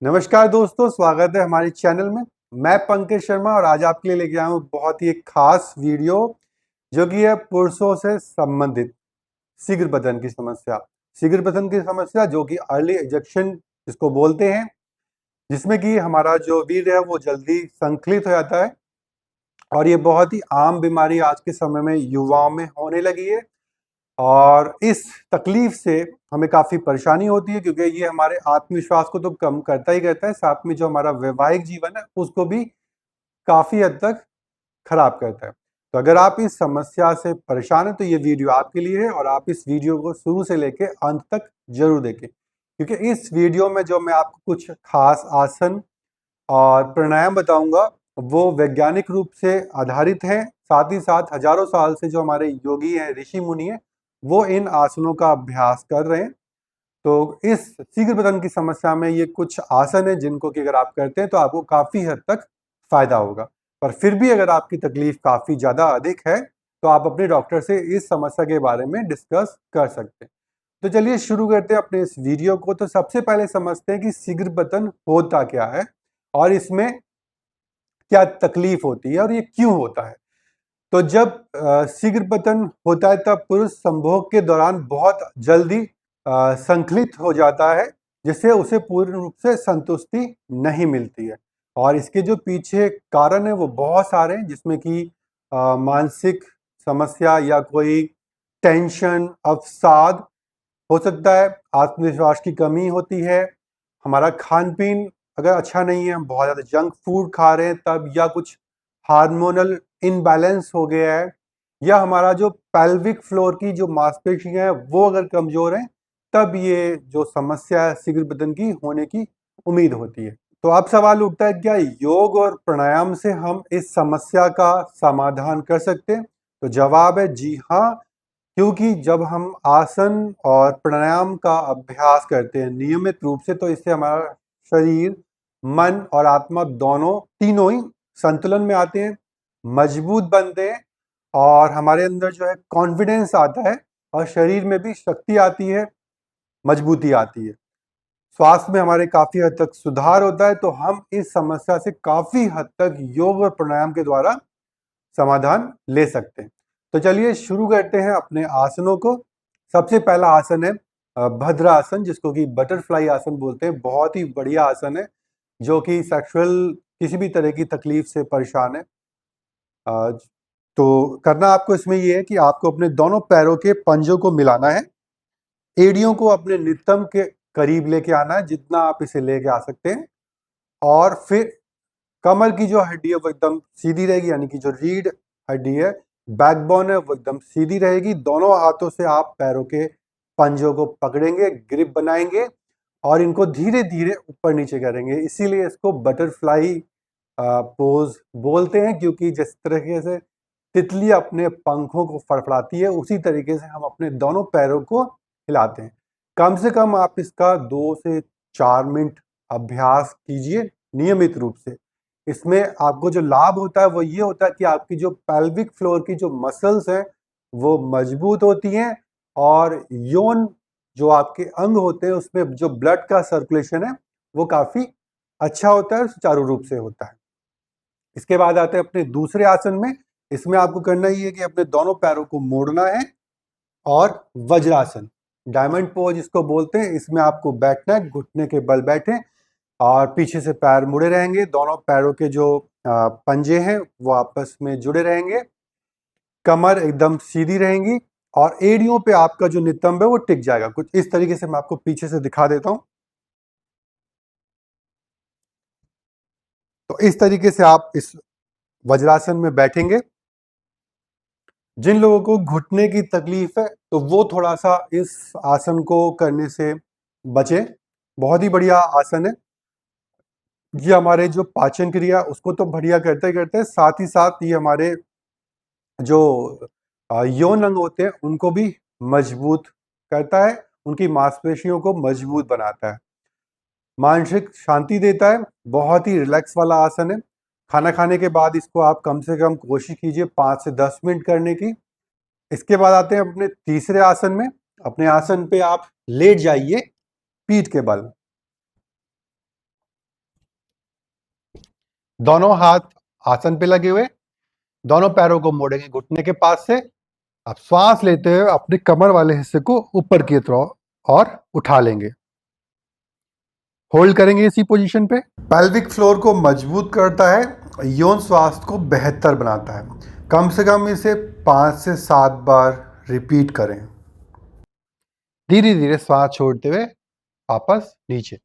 नमस्कार दोस्तों, स्वागत है हमारे चैनल में। मैं पंकज शर्मा और आज आपके लिए लेके आया हूँ बहुत ही एक खास वीडियो जो कि है पुरुषों से संबंधित शीघ्र पतन की समस्या। शीघ्र पतन की समस्या जो कि अर्ली एजेक्शन जिसको बोलते हैं, जिसमें कि हमारा जो वीर्य है वो जल्दी संकलित हो जाता है और ये बहुत ही आम बीमारी आज के समय में युवाओं में होने लगी है। और इस तकलीफ से हमें काफ़ी परेशानी होती है क्योंकि ये हमारे आत्मविश्वास को तो कम करता ही करता है, साथ में जो हमारा वैवाहिक जीवन है उसको भी काफ़ी हद तक खराब करता है। तो अगर आप इस समस्या से परेशान हैं तो ये वीडियो आपके लिए है और आप इस वीडियो को शुरू से लेके अंत तक जरूर देखें, क्योंकि इस वीडियो में जो मैं आपको कुछ खास आसन और प्राणायाम बताऊंगा वो वैज्ञानिक रूप से आधारित हैं। साथ ही साथ हजारों साल से जो हमारे योगी हैं, ऋषि मुनि हैं, वो इन आसनों का अभ्यास कर रहे हैं। तो इस शीघ्र पतन की समस्या में ये कुछ आसन है जिनको कि अगर आप करते हैं तो आपको काफ़ी हद तक फायदा होगा। पर फिर भी अगर आपकी तकलीफ काफ़ी ज़्यादा अधिक है तो आप अपने डॉक्टर से इस समस्या के बारे में डिस्कस कर सकते हैं। तो चलिए शुरू करते हैं अपने इस वीडियो को। तो सबसे पहले समझते हैं कि शीघ्र पतन होता क्या है और इसमें क्या तकलीफ होती है और ये क्यों होता है। तो जब शीघ्र पतन होता है तब पुरुष संभोग के दौरान बहुत जल्दी संकलित हो जाता है, जिससे उसे पूर्ण रूप से संतुष्टि नहीं मिलती है। और इसके जो पीछे कारण है वो बहुत सारे हैं, जिसमें कि मानसिक समस्या या कोई टेंशन, अवसाद हो सकता है, आत्मविश्वास की कमी होती है, हमारा खान पीन अगर अच्छा नहीं है, हम बहुत ज़्यादा जंक फूड खा रहे हैं तब, या कुछ हार्मोनल इनबैलेंस हो गया है, या हमारा जो पेल्विक फ्लोर की जो मांसपेशियां हैं वो अगर कमजोर हैं, तब ये जो समस्या है शीघ्र पतन की होने की उम्मीद होती है। तो अब सवाल उठता है, क्या योग और प्राणायाम से हम इस समस्या का समाधान कर सकते हैं? तो जवाब है जी हाँ, क्योंकि जब हम आसन और प्राणायाम का अभ्यास करते हैं नियमित रूप से तो इससे हमारा शरीर, मन और आत्मा दोनों, तीनों ही संतुलन में आते हैं, मजबूत बनते हैं और हमारे अंदर जो है कॉन्फिडेंस आता है और शरीर में भी शक्ति आती है, मजबूती आती है, स्वास्थ्य में हमारे काफ़ी हद तक सुधार होता है। तो हम इस समस्या से काफ़ी हद तक योग और प्राणायाम के द्वारा समाधान ले सकते हैं। तो चलिए शुरू करते हैं अपने आसनों को। सबसे पहला आसन है भद्रासन, जिसको कि बटरफ्लाई आसन बोलते हैं। बहुत ही बढ़िया आसन है जो कि सेक्सुअल किसी भी तरह की तकलीफ से परेशान है। अ, तो करना आपको इसमें ये है कि आपको अपने दोनों पैरों के पंजों को मिलाना है, एड़ियों को अपने नितंब के करीब लेके आना है जितना आप इसे लेके आ सकते हैं, और फिर कमर की जो हड्डी है वो एकदम सीधी रहेगी, यानी कि जो रीढ़ हड्डी है, बैकबोन है, वो एकदम सीधी रहेगी। दोनों हाथों से आप पैरों के पंजों को पकड़ेंगे, ग्रिप बनाएंगे और इनको धीरे धीरे ऊपर नीचे करेंगे। इसीलिए इसको बटरफ्लाई पोज बोलते हैं, क्योंकि जिस तरीके से तितली अपने पंखों को फड़फड़ाती है उसी तरीके से हम अपने दोनों पैरों को हिलाते हैं। कम से कम आप इसका 2 से 4 मिनट अभ्यास कीजिए नियमित रूप से। इसमें आपको जो लाभ होता है वो ये होता है कि आपकी जो पेल्विक फ्लोर की जो मसल्स हैं वो मजबूत होती हैं, और यौन जो आपके अंग होते हैं उसमें जो ब्लड का सर्कुलेशन है वो काफ़ी अच्छा होता है और सुचारू रूप से होता है। इसके बाद आते हैं अपने दूसरे आसन में। इसमें आपको करना ही है कि अपने दोनों पैरों को मोड़ना है और वज्रासन, डायमंड पोज इसको बोलते हैं, इसमें आपको बैठना है, घुटने के बल बैठे और पीछे से पैर मुड़े रहेंगे। दोनों पैरों के जो पंजे हैं वो आपस में जुड़े रहेंगे, कमर एकदम सीधी रहेंगी और एड़ियों पे आपका जो नितंब है वो टिक जाएगा। कुछ इस तरीके से मैं आपको पीछे से दिखा देता हूं। तो इस तरीके से आप इस वज्रासन में बैठेंगे। जिन लोगों को घुटने की तकलीफ है तो वो थोड़ा सा इस आसन को करने से बचें। बहुत ही बढ़िया आसन है, ये हमारे जो पाचन क्रिया उसको तो बढ़िया करते ही करते हैं, साथ ही साथ ये हमारे जो यौन अंग होते हैं उनको भी मजबूत करता है, उनकी मांसपेशियों को मजबूत बनाता है, मानसिक शांति देता है। बहुत ही रिलैक्स वाला आसन है। खाना खाने के बाद इसको आप कम से कम कोशिश कीजिए 5 से 10 मिनट करने की। इसके बाद आते हैं अपने तीसरे आसन में। अपने आसन पे आप लेट जाइए पीठ के बल, दोनों हाथ आसन पे लगे हुए, दोनों पैरों को मोड़ेंगे घुटने के पास से। अब श्वास लेते हुए अपने कमर वाले हिस्से को ऊपर की तरफ और उठा लेंगे। होल्ड करेंगे इसी पोजीशन पे। पेल्विक फ्लोर को मजबूत करता है, यौन स्वास्थ्य को बेहतर बनाता है। कम से कम इसे 5 से 7 बार रिपीट करें। धीरे धीरे श्वास छोड़ते हुए वापस नीचे।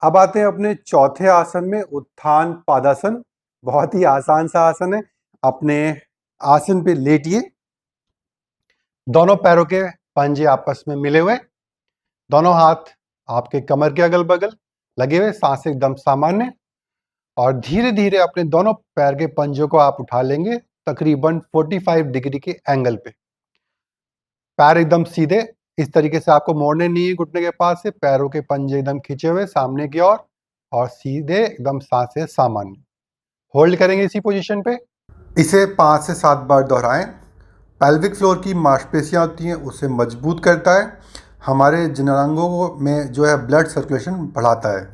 अब आते हैं अपने चौथे आसन में, उत्थान पादासन। बहुत ही आसान सा आसन है। अपने आसन पे लेटिए, दोनों पैरों के पंजे आपस में मिले हुए, दोनों हाथ आपके कमर के अगल बगल लगे हुए, सांस एकदम सामान्य। और धीरे धीरे अपने दोनों पैर के पंजों को आप उठा लेंगे तकरीबन 45 डिग्री के एंगल पे। पैर एकदम सीधे, इस तरीके से आपको मोड़ने नहीं है घुटने के पास से। पैरों के पंजे एकदम खींचे हुए सामने की ओर और सीधे एकदम सांसें सामान्य। होल्ड करेंगे इसी पोजीशन पे। इसे 5 से 7 बार दोहराएं। पेल्विक फ्लोर की मांसपेशियां होती हैं, उसे मजबूत करता है, हमारे जननांगों में जो है ब्लड सर्कुलेशन बढ़ाता है।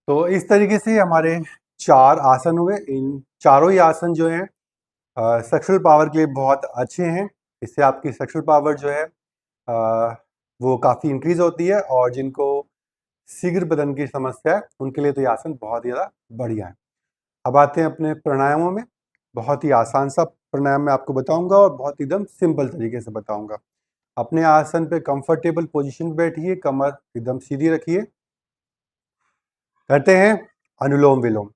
तो इस तरीके से हमारे 4 आसन हुए। इन चारों ही आसन जो हैं सेक्सुअल पावर के लिए बहुत अच्छे हैं। इससे आपकी सेक्सुअल पावर जो है वो काफ़ी इंक्रीज होती है, और जिनको शीघ्र बदन की समस्या है उनके लिए तो ये आसन बहुत ही ज़्यादा बढ़िया है। अब आते हैं अपने प्राणायामों में। बहुत ही आसान सा प्राणायाम मैं आपको बताऊंगा और बहुत एकदम सिंपल तरीके से बताऊंगा। अपने आसन पे कंफर्टेबल पोजीशन पे बैठिए, कमर एकदम सीधी रखिए। करते हैं अनुलोम विलोम।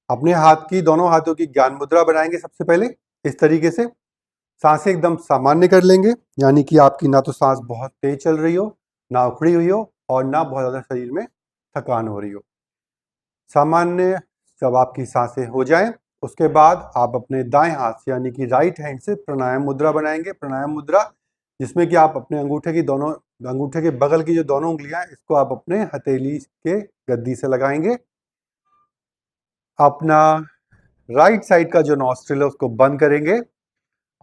अपने हाथ की, दोनों हाथों की ज्ञान मुद्रा बनाएंगे सबसे पहले इस तरीके से। सांसें एकदम सामान्य कर लेंगे, यानी कि आपकी ना तो सांस बहुत तेज चल रही हो, ना उखड़ी हुई हो, और ना बहुत ज़्यादा शरीर में थकान हो रही हो। सामान्य जब आपकी सांसें हो जाएं, उसके बाद आप अपने दाएं हाथ से यानी कि राइट हैंड से प्राणायाम मुद्रा बनाएंगे। प्राणायाम मुद्रा जिसमें कि आप अपने अंगूठे के बगल की जो दोनों उंगलियां हैं, इसको आप अपने हथेली के गद्दी से लगाएंगे। अपना राइट साइड का जो नॉस्ट्रिल है उसको बंद करेंगे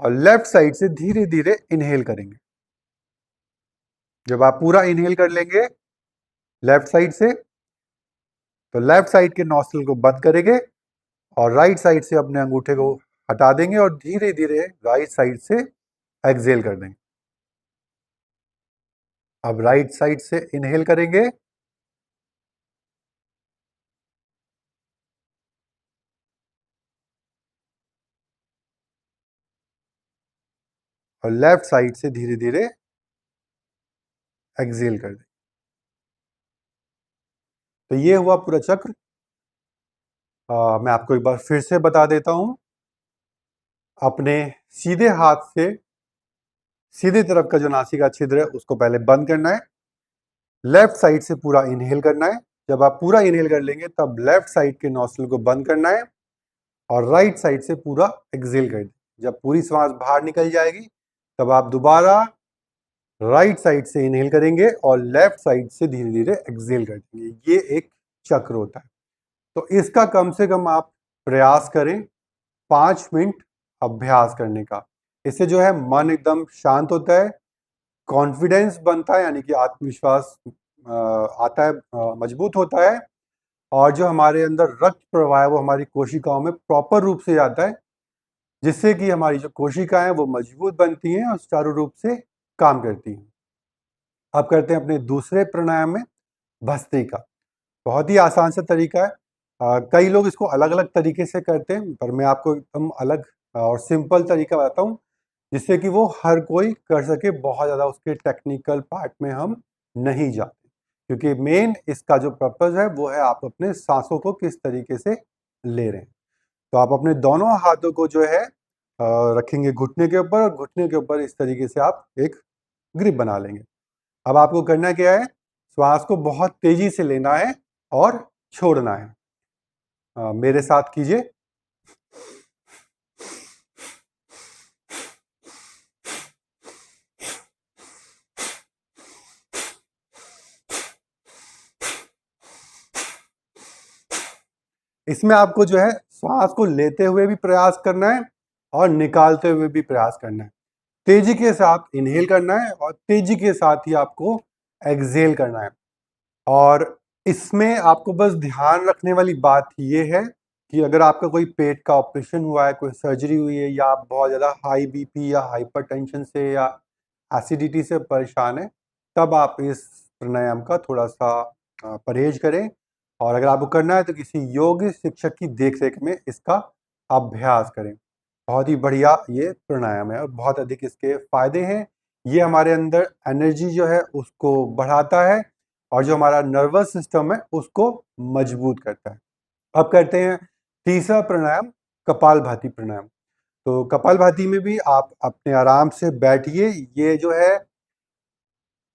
और लेफ्ट साइड से धीरे धीरे इनहेल करेंगे। जब आप पूरा इनहेल कर लेंगे लेफ्ट साइड से, तो लेफ्ट साइड के नॉस्ट्रिल को बंद करेंगे और राइट साइड से अपने अंगूठे को हटा देंगे और धीरे धीरे राइट साइड से एक्सहेल कर देंगे। अब राइट साइड से इनहेल करेंगे और लेफ्ट साइड से धीरे धीरे एक्सहेल कर देंगे। तो ये हुआ पूरा चक्र। मैं आपको एक बार फिर से बता देता हूं। अपने सीधे हाथ से सीधे तरफ का जो नासिका छिद्र है उसको पहले बंद करना है, लेफ्ट साइड से पूरा इनहेल करना है। जब आप पूरा इनहेल कर लेंगे तब लेफ्ट साइड के नॉस्ट्रिल को बंद करना है और राइट साइड से पूरा एक्सहेल कर दें। जब पूरी सांस बाहर निकल जाएगी तब आप दोबारा राइट साइड से इनहेल करेंगे और लेफ्ट साइड से धीरे धीरे एक्सहेल कर देंगे। ये एक चक्र होता है। तो इसका कम से कम आप प्रयास करें 5 मिनट अभ्यास करने का। इससे जो है मन एकदम शांत होता है, कॉन्फिडेंस बनता है, यानी कि आत्मविश्वास आता है, मजबूत होता है, और जो हमारे अंदर रक्त प्रवाह है वो हमारी कोशिकाओं में प्रॉपर रूप से जाता है, जिससे कि हमारी जो कोशिकाएं वो मजबूत बनती हैं और सुचारू रूप से काम करती हैं। अब करते हैं अपने दूसरे प्राणायाम में भस्त्रिका। बहुत ही आसान सा तरीका है। कई लोग इसको अलग अलग तरीके से करते हैं, पर मैं आपको एकदम अलग और सिंपल तरीका बताता हूँ जिससे कि वो हर कोई कर सके। बहुत ज़्यादा उसके टेक्निकल पार्ट में हम नहीं जाते, क्योंकि मेन इसका जो पर्पज़ है वो है आप अपने सांसों को किस तरीके से ले रहे हैं। तो आप अपने दोनों हाथों को जो है रखेंगे घुटने के ऊपर, और घुटने के ऊपर इस तरीके से आप एक ग्रिप बना लेंगे। अब आपको करना क्या है, श्वास को बहुत तेजी से लेना है और छोड़ना है। मेरे साथ कीजिए। इसमें आपको जो है श्वास को लेते हुए भी प्रयास करना है और निकालते हुए भी प्रयास करना है। तेजी के साथ इनहेल करना है और तेजी के साथ ही आपको एक्सहेल करना है। और इसमें आपको बस ध्यान रखने वाली बात ये है कि अगर आपका कोई पेट का ऑपरेशन हुआ है, कोई सर्जरी हुई है या आप बहुत ज़्यादा हाई बीपी या हाइपरटेंशन से या एसिडिटी से परेशान हैं, तब आप इस प्राणायाम का थोड़ा-सा परहेज़ करें और अगर आपको करना है तो किसी योग शिक्षक की देख-रेख में इसका अभ्यास करें। बहुत ही बढ़िया ये प्राणायाम है और बहुत अधिक इसके फ़ायदे हैं। ये हमारे अंदर एनर्जी जो है उसको बढ़ाता है और जो हमारा नर्वस सिस्टम है उसको मजबूत करता है। अब करते हैं तीसरा प्राणायाम, कपालभाति प्राणायाम। तो कपालभाति में भी आप अपने आराम से बैठिए। ये जो है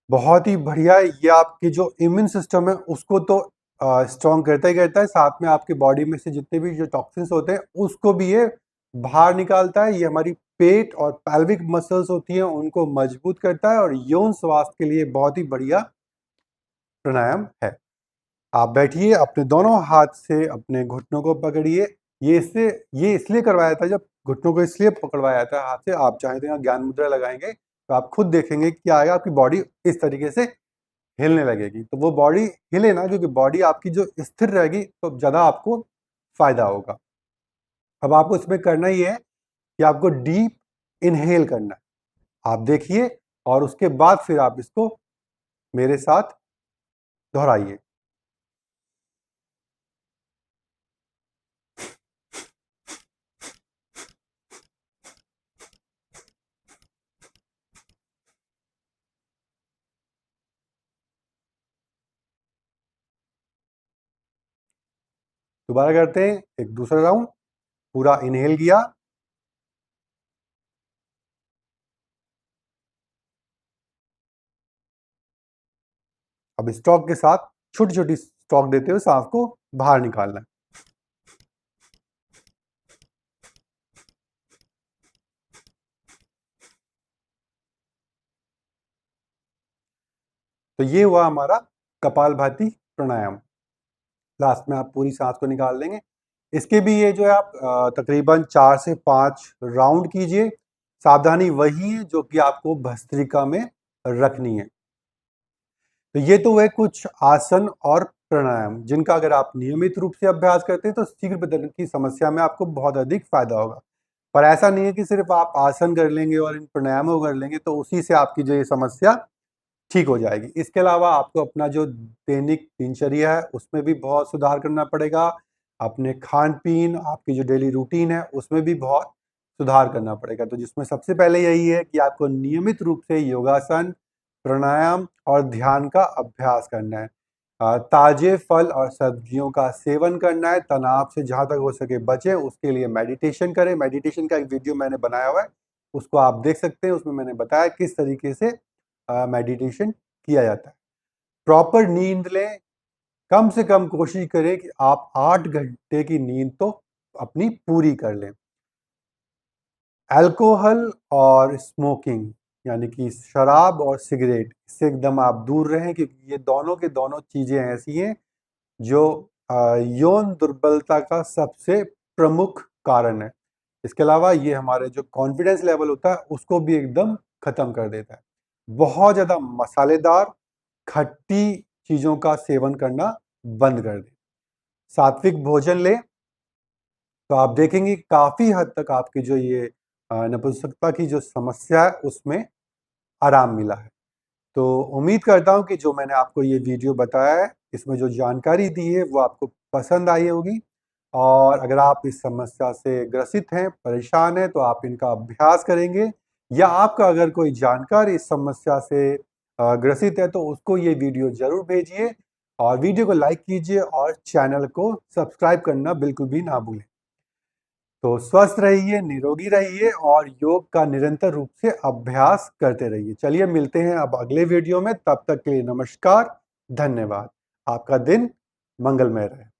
बहुत ही बढ़िया है। ये आपकी जो इम्यून सिस्टम है उसको तो स्ट्रॉन्ग करता ही करता है, साथ में आपकी बॉडी में से जितने भी जो टॉक्सिन्स होते हैं उसको भी ये बाहर निकालता है। ये हमारी पेट और पैल्विक मसल्स होती हैं उनको मजबूत करता है और यौन स्वास्थ्य के लिए बहुत ही बढ़िया प्राणायाम है। आप बैठिए, अपने दोनों हाथ से अपने घुटनों को पकड़िए। ये इसलिए करवाया था, जब घुटनों को इसलिए पकड़वाया जाता है हाथ से, आप चाहें तो यहाँ ज्ञान मुद्रा लगाएँगे, तो आप खुद देखेंगे क्या आएगा, आपकी बॉडी इस तरीके से हिलने लगेगी। तो वो बॉडी हिले ना, क्योंकि बॉडी आपकी जो स्थिर रहेगी तो ज़्यादा आपको फ़ायदा होगा। अब आपको इसमें करना ये है कि आपको डीप इन्हेल करना है। आप देखिए और उसके बाद फिर आप इसको मेरे साथ दोहराइए। दोबारा करते हैं, एक दूसरा राउंड। पूरा इन्हेल किया, अब स्ट्रोक के साथ छोटी-छोटी स्ट्रोक देते हुए सांस को बाहर निकालना है। तो ये हुआ हमारा कपालभाति प्राणायाम। लास्ट में आप पूरी सांस को निकाल देंगे। इसके भी ये जो है आप तकरीबन 4 से 5 राउंड कीजिए। सावधानी वही है जो कि आपको भस्त्रिका में रखनी है। तो ये तो हुए कुछ आसन और प्राणायाम, जिनका अगर आप नियमित रूप से अभ्यास करते हैं तो शीघ्र बदन की समस्या में आपको बहुत अधिक फायदा होगा। पर ऐसा नहीं है कि सिर्फ आप आसन कर लेंगे और इन प्राणायामों को कर लेंगे तो उसी से आपकी जो ये समस्या ठीक हो जाएगी। इसके अलावा आपको अपना जो दैनिक दिनचर्या है उसमें भी बहुत सुधार करना पड़ेगा। अपने खान-पीन, आपकी जो डेली रूटीन है उसमें भी बहुत सुधार करना पड़ेगा। तो जिसमें सबसे पहले यही है कि आपको नियमित रूप से योगासन, प्राणायाम और ध्यान का अभ्यास करना है। ताज़े फल और सब्जियों का सेवन करना है, तनाव से जहाँ तक हो सके बचें, उसके लिए मेडिटेशन करें। मेडिटेशन का एक वीडियो मैंने बनाया हुआ है, उसको आप देख सकते हैं। उसमें मैंने बताया किस तरीके से मेडिटेशन किया जाता है। प्रॉपर नींद लें, कम से कम कोशिश करें कि आप 8 घंटे की नींद तो अपनी पूरी कर लें। अल्कोहल और स्मोकिंग यानी कि शराब और सिगरेट इससे एकदम आप दूर रहें, क्योंकि ये दोनों के दोनों चीज़ें ऐसी हैं जो यौन दुर्बलता का सबसे प्रमुख कारण है। इसके अलावा ये हमारे जो कॉन्फिडेंस लेवल होता है उसको भी एकदम ख़त्म कर देता है। बहुत ज़्यादा मसालेदार, खट्टी चीज़ों का सेवन करना बंद कर दें। सात्विक भोजन लें, तो आप देखेंगे काफ़ी हद तक आपकी जो ये नपुंसकता की जो समस्या है उसमें आराम मिला है। तो उम्मीद करता हूँ कि जो मैंने आपको ये वीडियो बताया है, इसमें जो जानकारी दी है वो आपको पसंद आई होगी और अगर आप इस समस्या से ग्रसित हैं, परेशान हैं, तो आप इनका अभ्यास करेंगे या आपका अगर कोई जानकार इस समस्या से ग्रसित है तो उसको ये वीडियो ज़रूर भेजिए और वीडियो को लाइक कीजिए और चैनल को सब्सक्राइब करना बिल्कुल भी ना भूलें। तो स्वस्थ रहिए, निरोगी रहिए और योग का निरंतर रूप से अभ्यास करते रहिए। चलिए मिलते हैं अब अगले वीडियो में, तब तक के लिए नमस्कार, धन्यवाद। आपका दिन मंगलमय रहे।